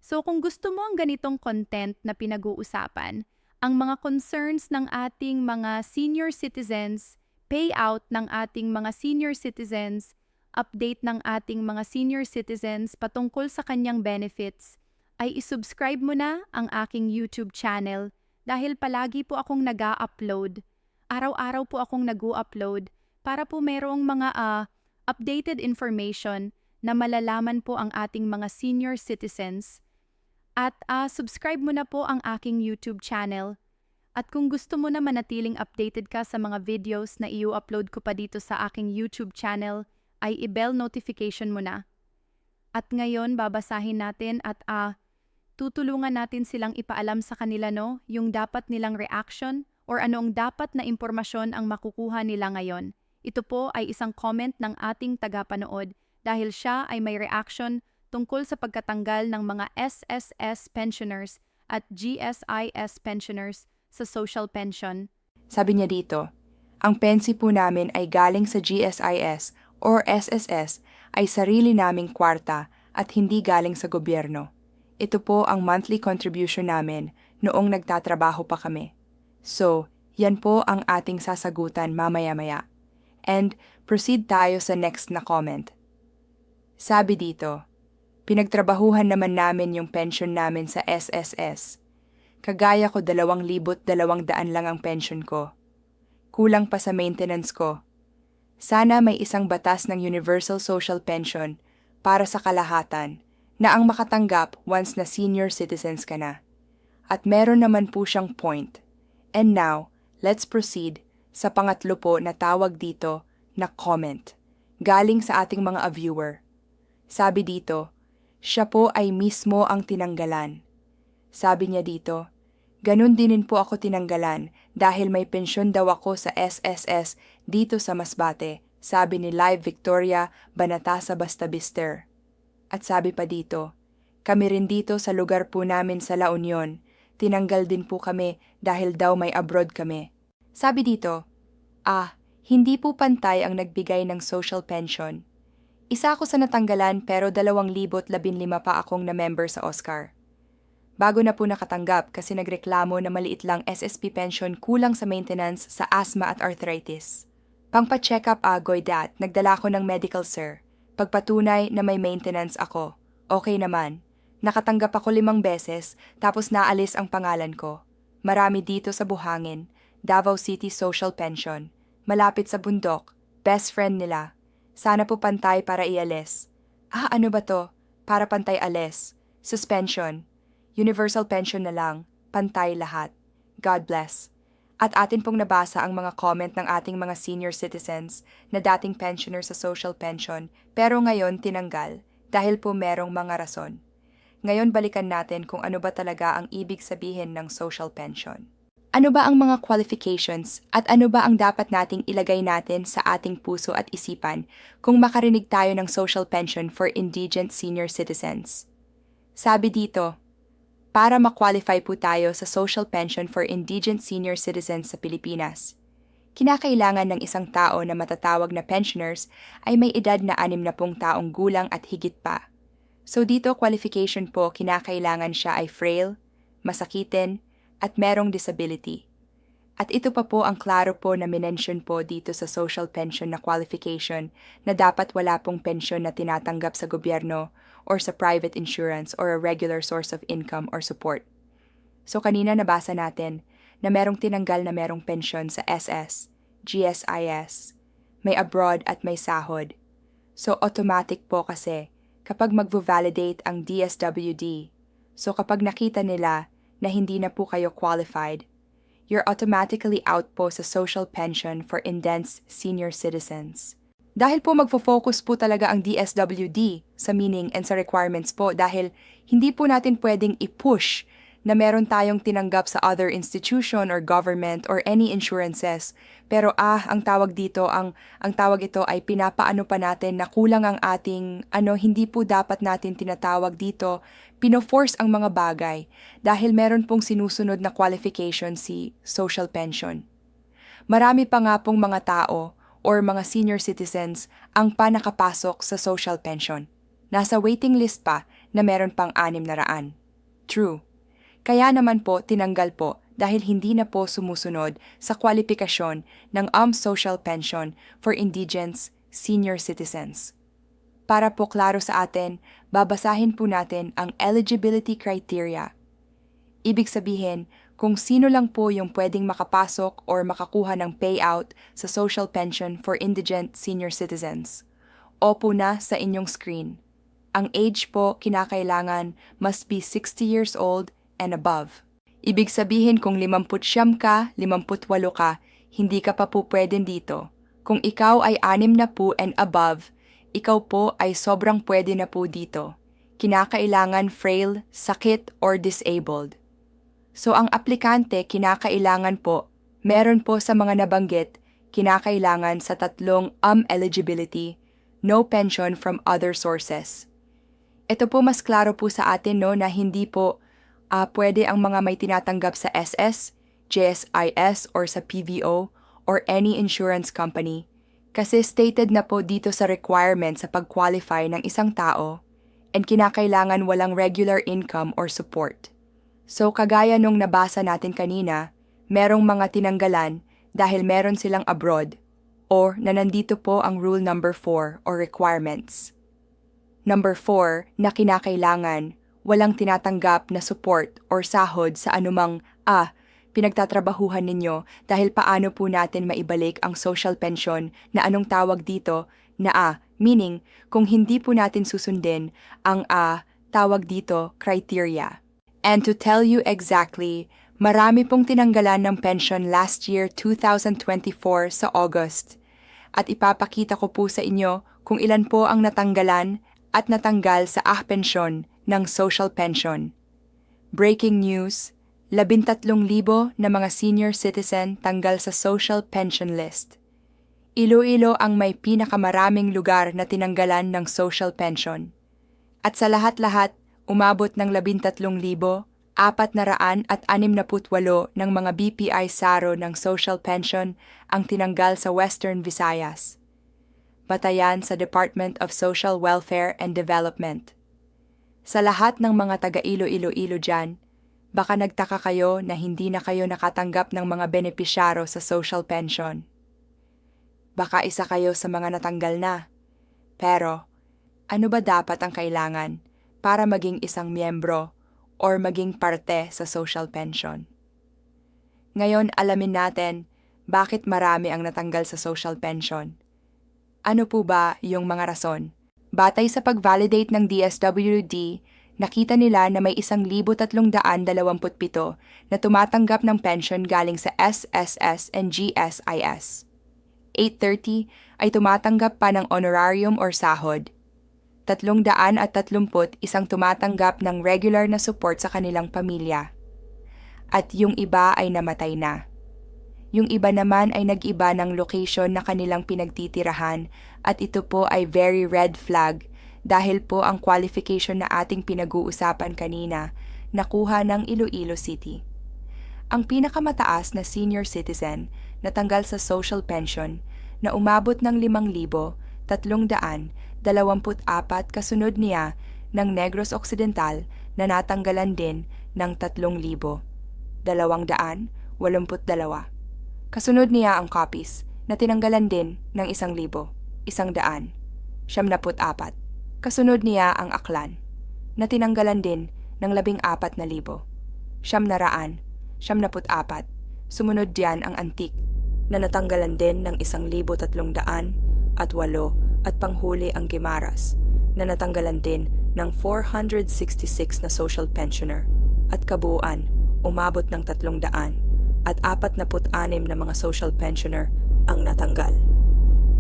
So kung gusto mo ang ganitong content na pinag-uusapan, ang mga concerns ng ating mga senior citizens, payout ng ating mga senior citizens, update ng ating mga senior citizens patungkol sa kanyang benefits, ay isubscribe mo na ang aking YouTube channel dahil palagi po akong nag-a-upload. Araw-araw po akong nag-u-upload para po merong mga updated information na malalaman po ang ating mga senior citizens. At subscribe mo na po ang aking YouTube channel. At kung gusto mo na manatiling updated ka sa mga videos na i-upload ko pa dito sa aking YouTube channel, ay i-bell notification mo na. At ngayon, babasahin natin at tutulungan natin silang ipaalam sa kanila yung dapat nilang reaction or anong dapat na impormasyon ang makukuha nila ngayon. Ito po ay isang comment ng ating tagapanood dahil siya ay may reaction tungkol sa pagkatanggal ng mga SSS pensioners at GSIS pensioners sa social pension. Sabi niya dito, ang pensi po namin ay galing sa GSIS or SSS ay sarili naming kwarta at hindi galing sa gobyerno. Ito po ang monthly contribution namin noong nagtatrabaho pa kami. So, yan po ang ating sasagutan mamaya-maya. And proceed tayo sa next na comment. Sabi dito, pinagtrabahuhan naman namin yung pension namin sa SSS. Kagaya ko 2,200 lang ang pension ko. Kulang pa sa maintenance ko. Sana may isang batas ng Universal Social Pension para sa kalahatan na ang makatanggap once na senior citizens ka na. At meron naman po siyang point. And now, let's proceed sa pangatlo po na tawag dito na comment. Galing sa ating mga viewer. Sabi dito, siya po ay mismo ang tinanggalan. Sabi niya dito, ganun din po ako tinanggalan dahil may pensyon daw ako sa SSS dito sa Masbate, sabi ni Live Victoria Banatasa Bastabister. At sabi pa dito, kami rin dito sa lugar po namin sa La Union, tinanggal din po kami dahil daw may abroad kami. Sabi dito, hindi po pantay ang nagbigay ng social pension. Isa ako sa natanggalan pero 2,015 pa akong na-member sa Oscar. Bago na po nakatanggap kasi nagreklamo na maliit lang SSP pension kulang sa maintenance sa asthma at arthritis. Pangpa-check up goydat, nagdala ko ng medical sir. Pagpatunay na may maintenance ako. Okay naman. Nakatanggap ako 5 beses tapos naalis ang pangalan ko. Marami dito sa Buhangin, Davao City Social Pension. Malapit sa bundok, best friend nila. Sana po pantay para ialis. Ano ba to? Para pantay alis. Suspension. Universal pension na lang. Pantay lahat. God bless. At atin pong nabasa ang mga comment ng ating mga senior citizens na dating pensioner sa social pension pero ngayon tinanggal dahil po merong mga rason. Ngayon balikan natin kung ano ba talaga ang ibig sabihin ng social pension. Ano ba ang mga qualifications at ano ba ang dapat nating ilagay natin sa ating puso at isipan kung makarinig tayo ng social pension for indigent senior citizens? Sabi dito, para ma-qualify po tayo sa social pension for indigent senior citizens sa Pilipinas, kinakailangan ng isang tao na matatawag na pensioners ay may edad na 60 taong gulang at higit pa. So dito qualification po kinakailangan siya ay frail, masakitin, at merong disability. At ito pa po ang klaro po na minention po dito sa social pension na qualification na dapat wala pong pensyon na tinatanggap sa gobyerno or sa private insurance or a regular source of income or support. So kanina nabasa natin na merong tinanggal na merong pensyon sa SS, GSIS, may abroad at may sahod. So automatic po kasi kapag magvo-validate ang DSWD, so kapag nakita nila na hindi na po kayo qualified, you're automatically out po sa social pension for indigent senior citizens. Dahil po magfo-focus po talaga ang DSWD sa meaning and sa requirements po dahil hindi po natin pwedeng i-push na meron tayong tinanggap sa other institution or government or any insurances. Pero ang tawag dito, ang tawag ito ay pinapaano pa natin na kulang ang ating, hindi po dapat natin tinatawag dito, pino-force ang mga bagay dahil meron pong sinusunod na qualification si social pension. Marami pa nga pong mga tao or mga senior citizens ang pa nakapasok sa social pension. Nasa waiting list pa na meron pang 600. True. Kaya naman po tinanggal po dahil hindi na po sumusunod sa kwalifikasyon ng social pension for indigent senior citizens. Para po klaro sa atin, babasahin po natin ang eligibility criteria. Ibig sabihin, kung sino lang po yung pwedeng makapasok or makakuha ng payout sa social pension for indigent senior citizens. Opo na sa inyong screen. Ang age po kinakailangan must be 60 years old and above. Ibig sabihin kung 59 ka, 58 ka, hindi ka pa po pwedeng dito. Kung ikaw ay 60 and above, ikaw po ay sobrang pwede na po dito. Kinakailangan frail, sakit, or disabled. So ang aplikante kinakailangan po, meron po sa mga nabanggit, kinakailangan sa tatlong eligibility, no pension from other sources. Ito po mas klaro po sa atin no na hindi po pwede ang mga may tinatanggap sa SS, GSIS, or sa PVO, or any insurance company. Kasi stated na po dito sa requirement sa pag-qualify ng isang tao and kinakailangan walang regular income or support. So kagaya nung nabasa natin kanina, merong mga tinanggalan dahil meron silang abroad or na nandito po ang rule number 4 or requirements. Number 4 na kinakailangan walang tinatanggap na support or sahod sa anumang pinagtatrabahuhan ninyo dahil paano po natin maibalik ang social pension na anong tawag dito na meaning kung hindi po natin susundin ang tawag dito criteria. And to tell you exactly, marami pong tinanggalan ng pension last year 2024 sa August. At ipapakita ko po sa inyo kung ilan po ang natanggalan at natanggal sa pensyon ng social pension. Breaking news, 13,000 na mga senior citizen tanggal sa social pension list. Iloilo ang may pinakamaraming lugar na tinanggalan ng social pension. At sa lahat-lahat, umabot ng 13,468 ng mga BPI SARO ng social pension ang tinanggal sa Western Visayas. Batayan sa Department of Social Welfare and Development. Sa lahat ng mga taga-Iloilo dyan, baka nagtaka kayo na hindi na kayo nakatanggap ng mga benepisyaro sa social pension. Baka isa kayo sa mga natanggal na. Pero, ano ba dapat ang kailangan para maging isang miyembro or maging parte sa social pension? Ngayon, alamin natin bakit marami ang natanggal sa social pension. Ano po ba yung mga rason? Batay sa pag-validate ng DSWD, nakita nila na may 1,327 na tumatanggap ng pension galing sa SSS and GSIS. 830 ay tumatanggap pa ng honorarium or sahod. 330 isang tumatanggap ng regular na support sa kanilang pamilya. At yung iba ay namatay na. Yung iba naman ay nag-iba ng location na kanilang pinagtitirahan at ito po ay very red flag dahil po ang qualification na ating pinag-uusapan kanina nakuha ng Iloilo City. Ang pinakamataas na senior citizen na tanggal sa social pension na umabot ng 5,324 kasunod niya ng Negros Occidental na natanggalan din ng 3,282. Kasunod niya ang Copies na tinanggalan din ng 1,100, 174. Kasunod niya ang Aklan na tinanggalan din ng 14,000, 774. Sumunod diyan ang Antique na natanggalan din ng 1,308 at panghuli ang Guimaras na natanggalan din ng 466 na social pensioner at kabuuan umabot ng 300 at 46 na mga social pensioner ang natanggal.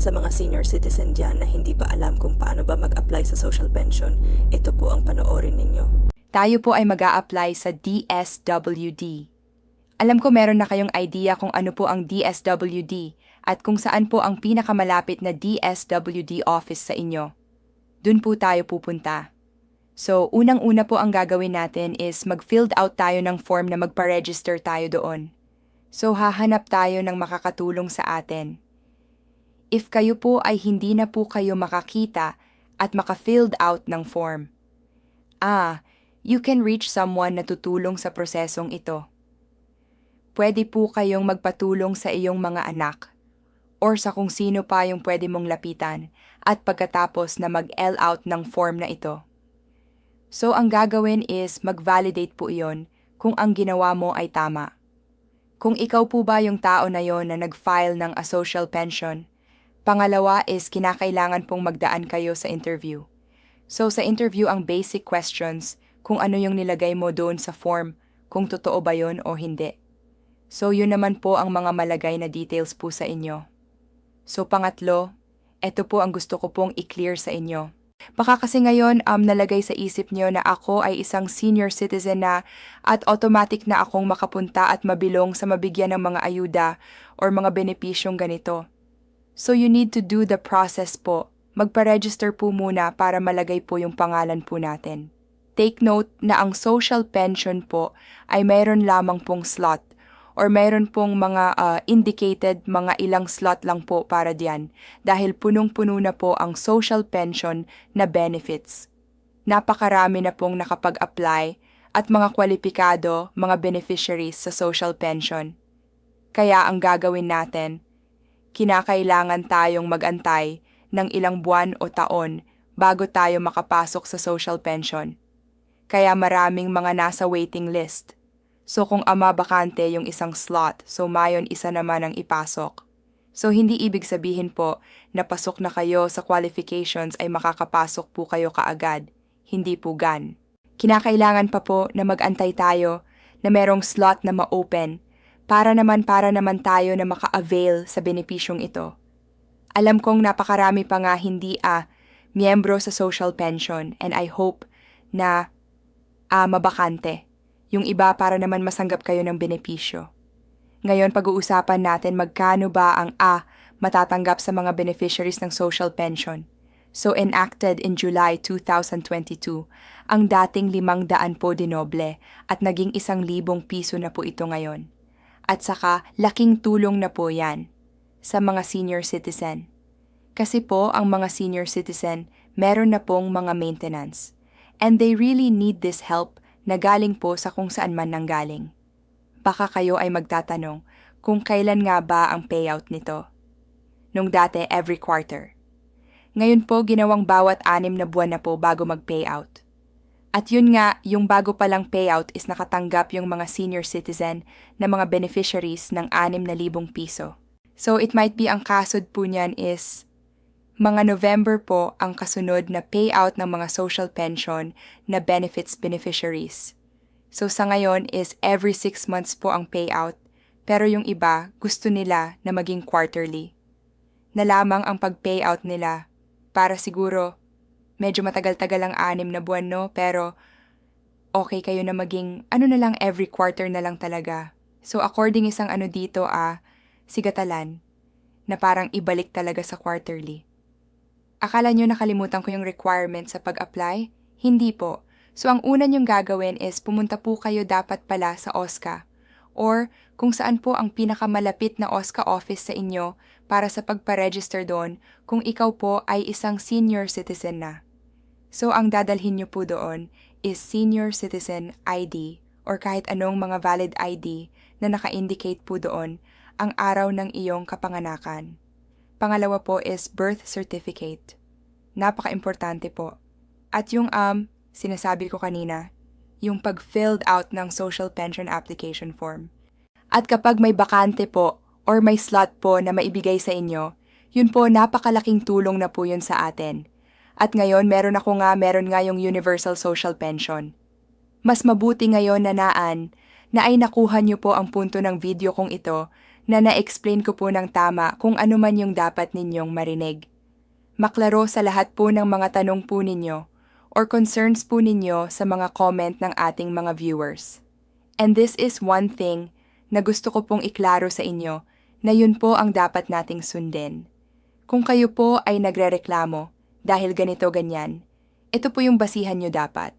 Sa mga senior citizen dyan na hindi pa alam kung paano ba mag-apply sa social pension, ito po ang panoorin ninyo. Tayo po ay mag-a-apply sa DSWD. Alam ko meron na kayong idea kung ano po ang DSWD at kung saan po ang pinakamalapit na DSWD office sa inyo. Dun po tayo pupunta. So, unang-una po ang gagawin natin is mag-filled out tayo ng form na magpa-register tayo doon. So, hahanap tayo ng makakatulong sa atin. If kayo po ay hindi na po kayo makakita at maka-filled out ng form, You can reach someone na tutulong sa prosesong ito. Pwede po kayong magpatulong sa iyong mga anak or sa kung sino pa yung pwede mong lapitan at pagkatapos na mag-fill out ng form na ito. So ang gagawin is mag-validate po iyon kung ang ginawa mo ay tama. Kung ikaw po ba yung tao na yon na nag-file ng a social pension. Pangalawa is kinakailangan pong magdaan kayo sa interview. So sa interview ang basic questions kung ano yung nilagay mo doon sa form, kung totoo ba yon o hindi. So yun naman po ang mga malagay na details po sa inyo. So pangatlo, eto po ang gusto ko pong i-clear sa inyo. Baka kasi ngayon nalagay sa isip nyo na ako ay isang senior citizen na at automatic na akong makapunta at mabilong sa mabigyan ng mga ayuda or mga benepisyong ganito. So you need to do the process po. Magpa-register po muna para malagay po yung pangalan po natin. Take note na ang social pension po ay mayroon lamang pong slot or mayroon pong mga indicated mga ilang slot lang po para diyan dahil punong-puno na po ang social pension na benefits. Napakarami na pong nakapag-apply at mga kwalipikado, mga beneficiaries sa social pension. Kaya ang gagawin natin, kinakailangan tayong mag-antay ng ilang buwan o taon bago tayo makapasok sa social pension. Kaya maraming mga nasa waiting list. So kung bakante yung isang slot, so mayon isa naman ang ipasok. So hindi ibig sabihin po na pasok na kayo sa qualifications ay makakapasok po kayo kaagad. Hindi po gan. Kinakailangan pa po na mag-antay tayo na merong slot na ma-open para naman tayo na maka-avail sa benepisyong ito. Alam kong napakarami pa nga hindi miyembro sa social pension and I hope na mabakante. Yung iba para naman masanggap kayo ng benepisyo. Ngayon pag-uusapan natin magkano ba ang matatanggap sa mga beneficiaries ng social pension. So enacted in July 2022, ang dating 500 po dinoble at naging 1,000 piso na po ito ngayon. At saka laking tulong na po yan sa mga senior citizen. Kasi po ang mga senior citizen meron na pong mga maintenance. And they really need this help na galing po sa kung saan man nanggaling. Baka kayo ay magtatanong kung kailan nga ba ang payout nito. Nung dati every quarter. Ngayon po ginawang bawat 6 na buwan na po bago mag-payout. At yun nga, yung bago palang payout is nakatanggap yung mga senior citizen na mga beneficiaries ng 6,000 piso. So it might be ang kasod po niyan is mga November po ang kasunod na payout ng mga social pension na benefits beneficiaries. So sa ngayon is every 6 months po ang payout, pero yung iba gusto nila na maging quarterly. Na lamang ang pag-payout nila para siguro medyo matagal-tagal ang 6 na buwan no, pero okay kayo na maging na lang every quarter na lang talaga. So according isang dito sigatalan na parang ibalik talaga sa quarterly. Akala nyo nakalimutan ko yung requirement sa pag-apply? Hindi po. So ang una nyong gagawin is pumunta po kayo dapat pala sa OSCA or kung saan po ang pinakamalapit na OSCA office sa inyo para sa pagpa-register doon kung ikaw po ay isang senior citizen na. So ang dadalhin nyo po doon is senior citizen ID or kahit anong mga valid ID na naka-indicate po doon ang araw ng iyong kapanganakan. Pangalawa po is birth certificate. Napaka-importante po. At yung sinasabi ko kanina, yung pag-filled out ng social pension application form. At kapag may bakante po or may slot po na maibigay sa inyo, yun po napakalaking tulong na po yun sa atin. At ngayon meron nga yung universal social pension. Mas mabuti ngayon na ay nakuha nyo po ang punto ng video kong ito na na-explain ko po ng tama kung ano man yung dapat ninyong marinig. Maklaro sa lahat po ng mga tanong po ninyo or concerns po ninyo sa mga comment ng ating mga viewers. And this is one thing na gusto ko pong iklaro sa inyo na yun po ang dapat nating sundin. Kung kayo po ay nagrereklamo dahil ganito-ganyan, ito po yung basihan nyo dapat.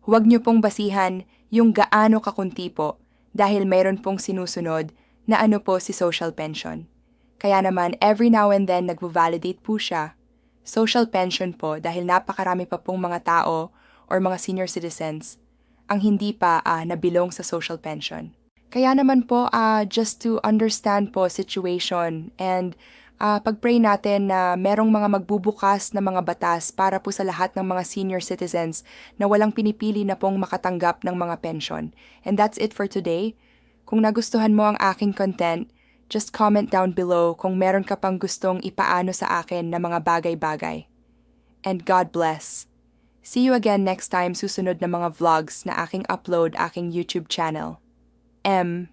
Huwag nyo pong basihan yung gaano kakunti po dahil mayroon pong sinusunod na po si social pension. Kaya naman every now and then nagvo-validate po siya. Social pension po dahil napakarami pa pong mga tao or mga senior citizens ang hindi pa nabilong sa social pension. Kaya naman po, just to understand po situation and pag-pray natin na merong mga magbubukas na mga batas para po sa lahat ng mga senior citizens na walang pinipili na pong makatanggap ng mga pension. And that's it for today. Kung nagustuhan mo ang aking content, just comment down below kung meron ka pang gustong ipaano sa akin na mga bagay-bagay. And God bless. See you again next time susunod na mga vlogs na aking upload aking YouTube channel. M.